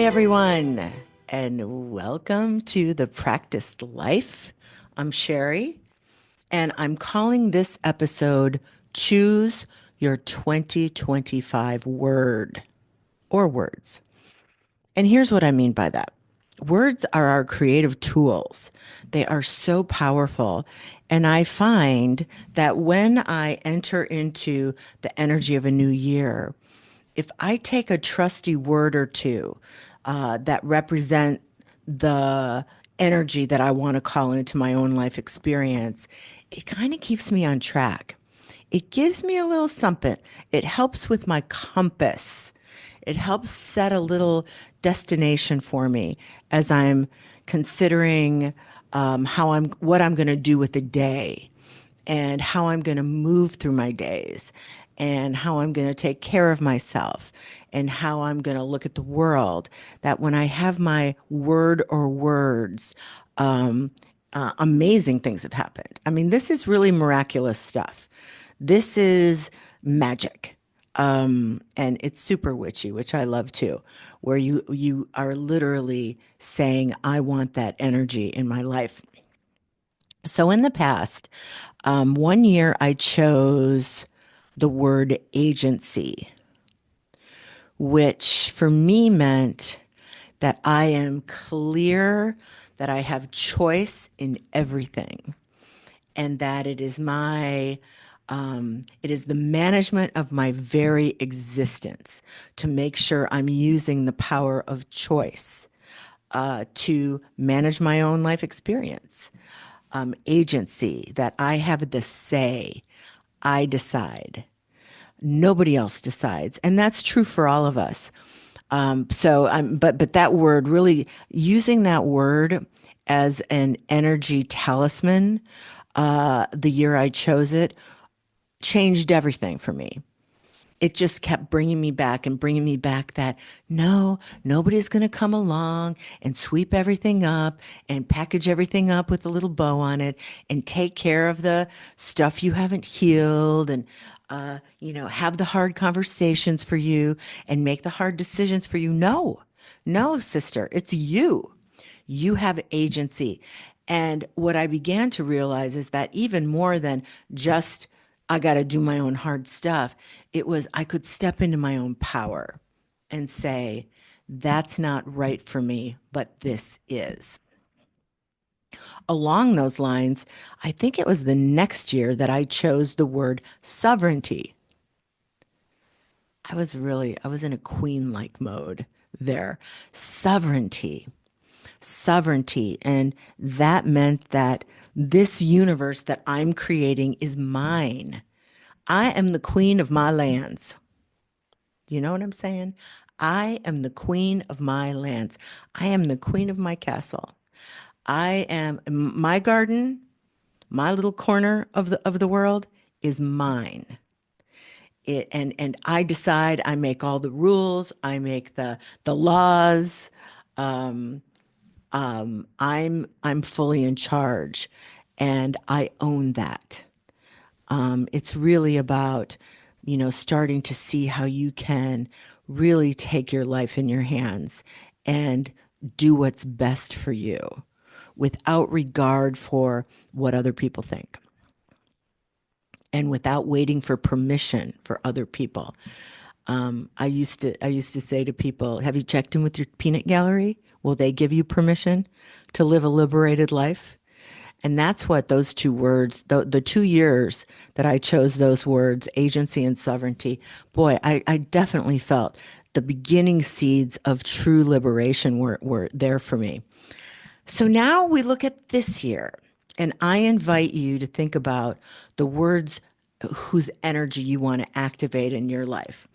Hi, everyone, and welcome to the Practiced Life. I'm Sherry, and I'm calling this episode Choose Your 2025 Word or Words. And here's what I mean by that. Words are our creative tools. They are so powerful. And I find that when I enter into the energy of a new year, if I take a trusty word or two that represent the energy that I want to call into my own life experience, it kind of keeps me on track. It gives me a little something. It helps with my compass. It helps set a little destination for me as I'm considering what I'm going to do with the day and how I'm going to move through my days and how I'm going to take care of myself and how I'm going to look at the world. That when I have my word or words, amazing things have happened. I mean, this is really miraculous stuff. This is magic. And it's super witchy, which I love too, where you are literally saying, I want that energy in my life. So in the past, one year I chose the word agency, which for me meant that I am clear that I have choice in everything and that it is the management of my very existence to make sure I'm using the power of choice to manage my own life experience. Agency, that I have the say. I decide. Nobody else decides, and that's true for all of us. But that word, really using that word as an energy talisman, the year I chose it, changed everything for me. It just kept bringing me back and bringing me back that no, nobody's going to come along and sweep everything up and package everything up with a little bow on it and take care of the stuff you haven't healed and, have the hard conversations for you and make the hard decisions for you. No, no, sister, it's you. You have agency. And what I began to realize is that even more than just, I got to do my own hard stuff, it was I could step into my own power and say, that's not right for me, but this is. Along those lines, I think it was the next year that I chose the word sovereignty. I was in a queen like mode there. Sovereignty. Sovereignty. And that meant that this universe that I'm creating is mine. I am the queen of my lands. You know what I'm saying? I am the queen of my lands. I am the queen of my castle. I am my garden, my little corner of the world is mine. And I decide, I make all the rules, I make the laws. I'm fully in charge and I own that. It's really about, starting to see how you can really take your life in your hands and do what's best for you without regard for what other people think and without waiting for permission for other people. I used to say to people, have you checked in with your peanut gallery? Will they give you permission to live a liberated life? And that's what those two words, the 2 years that I chose those words, agency and sovereignty, boy, I definitely felt the beginning seeds of true liberation were there for me. So now we look at this year, and I invite you to think about the words whose energy you want to activate in your life.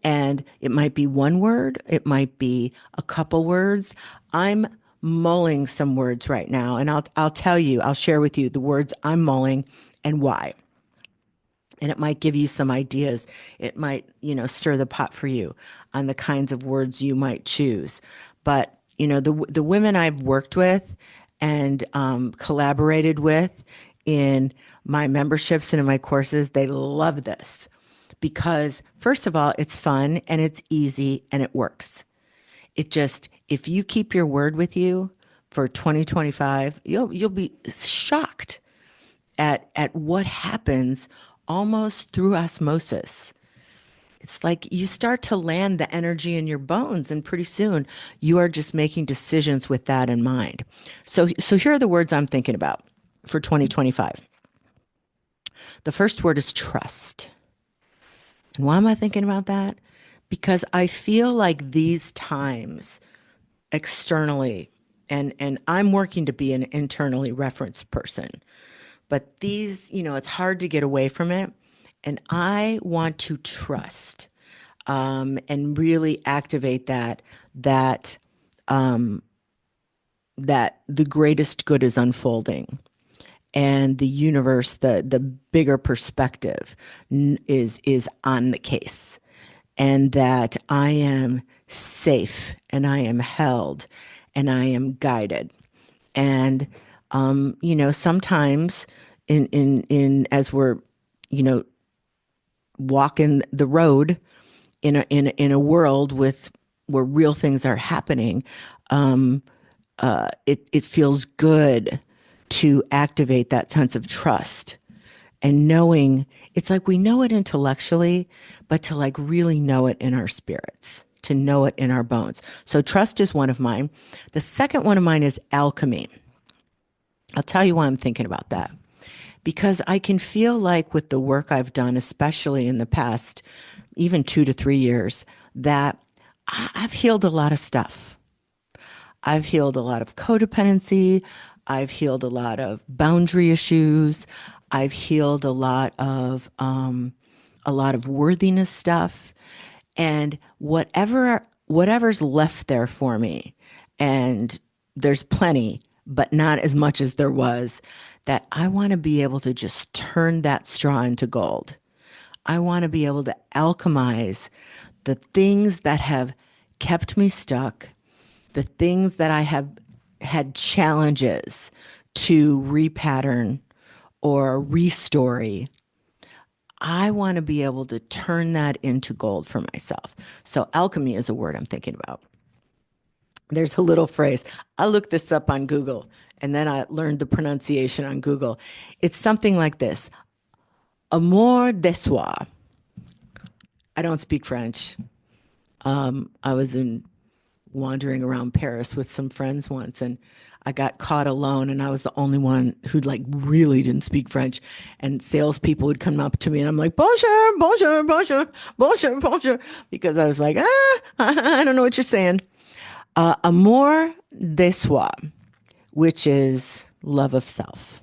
And it might be one word, it might be a couple words. I'm mulling some words right now, and I'll share with you the words I'm mulling and why. And it might give you some ideas. It might, stir the pot for you on the kinds of words you might choose. But, the women I've worked with and collaborated with in my memberships and in my courses, they love this because, first of all, it's fun and it's easy and it works. It just, if you keep your word with you for 2025, you'll be shocked at what happens almost through osmosis. It's like you start to land the energy in your bones, and pretty soon you are just making decisions with that in mind. So here are the words I'm thinking about for 2025. The first word is trust. And why am I thinking about that? Because I feel like these times externally, and I'm working to be an internally referenced person, but these, it's hard to get away from it. And I want to trust, and really activate that that the greatest good is unfolding, and the universe, the bigger perspective, is on the case, and that I am safe, and I am held, and I am guided. And sometimes in as we're, you know, walking the road in a world with where real things are happening, it feels good to activate that sense of trust, and knowing, it's like we know it intellectually, but to like really know it in our spirits, to know it in our bones. So trust is one of mine. The second one of mine is alchemy. I'll tell you why I'm thinking about that. Because I can feel like with the work I've done, especially in the past, even 2 to 3 years, that I've healed a lot of stuff. I've healed a lot of codependency. I've healed a lot of boundary issues. I've healed a lot of worthiness stuff, and whatever's left there for me, and there's plenty, but not as much as there was. That I want to be able to just turn that straw into gold. I want to be able to alchemize the things that have kept me stuck, the things that I have had challenges to repattern or restory. I want to be able to turn that into gold for myself. So alchemy is a word I'm thinking about. There's a little phrase. I looked this up on Google, and then I learned the pronunciation on Google. It's something like this: amour de soi. I don't speak French. I was in wandering around Paris with some friends once, and I got caught alone, and I was the only one who like really didn't speak French. And salespeople would come up to me, and I'm like, bonjour, bonjour, bonjour, bonjour, bonjour, because I was like, I don't know what you're saying. Amour de soi, which is love of self.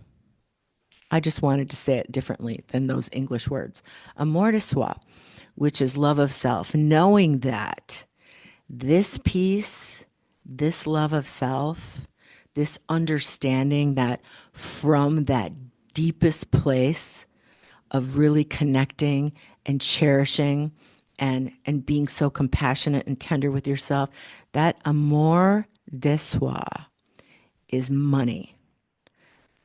I just wanted to say it differently than those English words. Amour de soi, which is love of self, knowing that this peace, this love of self, this understanding that from that deepest place of really connecting and cherishing, and being so compassionate and tender with yourself, that amour de soi is money.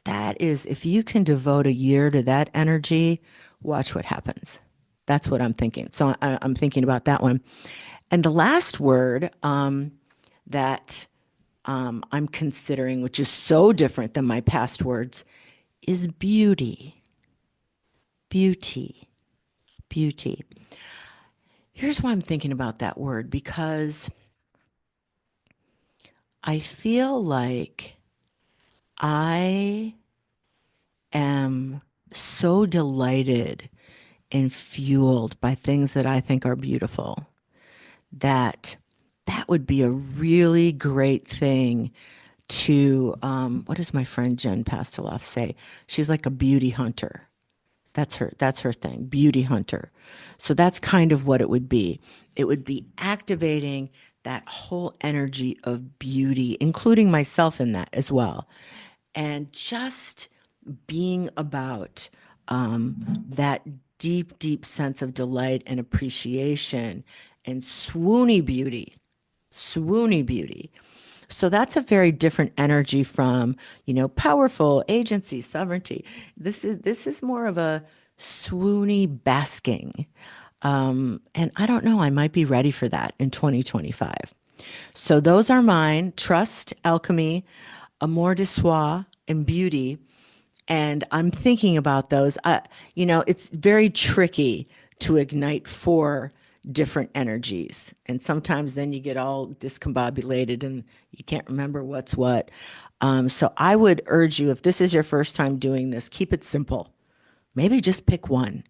That is, if you can devote a year to that energy, watch what happens. That's what I'm thinking. So I'm thinking about that one. And the last word, that I'm considering, which is so different than my past words, is beauty. Beauty. Beauty. Here's why I'm thinking about that word, because I feel like I am so delighted and fueled by things that I think are beautiful, that that would be a really great thing to, what does my friend Jen Pasteloff say? She's like a beauty hunter. That's her thing, beauty hunter. So that's kind of what it would be. It would be activating that whole energy of beauty, including myself in that as well. And just being about, that deep, deep sense of delight and appreciation and swoony beauty. So that's a very different energy from, powerful agency, sovereignty. This is more of a swoony basking. And I don't know, I might be ready for that in 2025. So those are mine: trust, alchemy, amour de soi, and beauty. And I'm thinking about those. It's very tricky to ignite four different energies. And sometimes then you get all discombobulated and you can't remember what's what. So I would urge you, if this is your first time doing this, keep it simple. Maybe just pick one.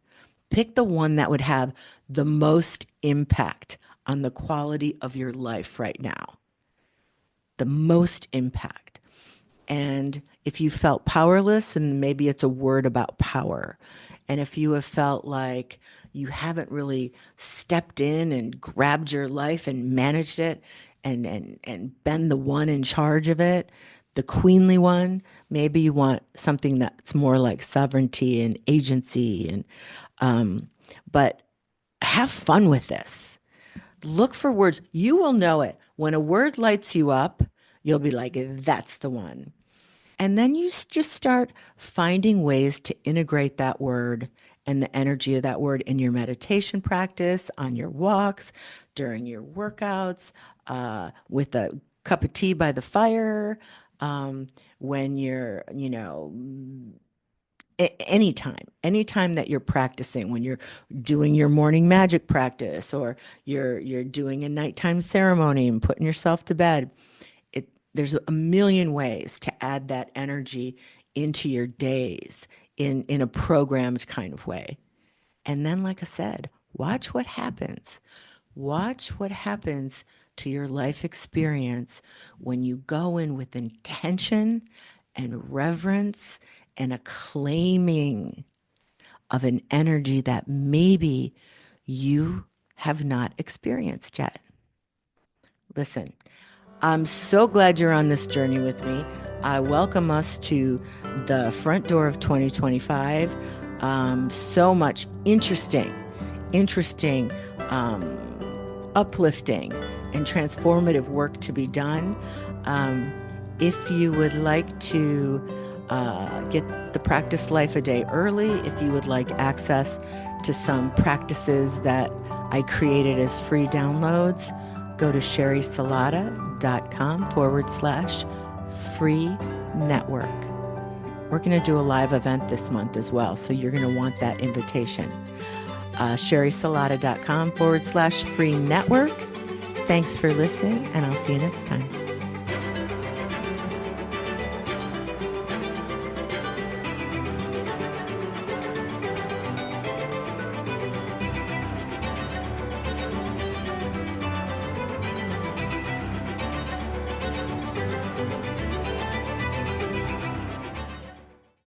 Pick the one that would have the most impact on the quality of your life right now, the most impact. And if you felt powerless, and maybe it's a word about power. And if you have felt like you haven't really stepped in and grabbed your life and managed it and been the one in charge of it, the queenly one, maybe you want something that's more like sovereignty and agency. But have fun with this. Look for words. You will know it. When a word lights you up, you'll be like, that's the one. And then you just start finding ways to integrate that word and the energy of that word in your meditation practice, on your walks, during your workouts, with a cup of tea by the fire, when you're, anytime that you're practicing, when you're doing your morning magic practice, or you're doing a nighttime ceremony and putting yourself to bed. There's a million ways to add that energy into your days in a programmed kind of way. And then, like I said, watch what happens. Watch what happens to your life experience when you go in with intention and reverence and a claiming of an energy that maybe you have not experienced yet. Listen, I'm so glad you're on this journey with me. I welcome us to the front door of 2025. So much interesting, uplifting, and transformative work to be done. If you would like to get the Practice Life a Day early, if you would like access to some practices that I created as free downloads, go to sherrysalata.com/free network. We're going to do a live event this month as well, so you're going to want that invitation. sherrysalata.com/free network. Thanks for listening, and I'll see you next time.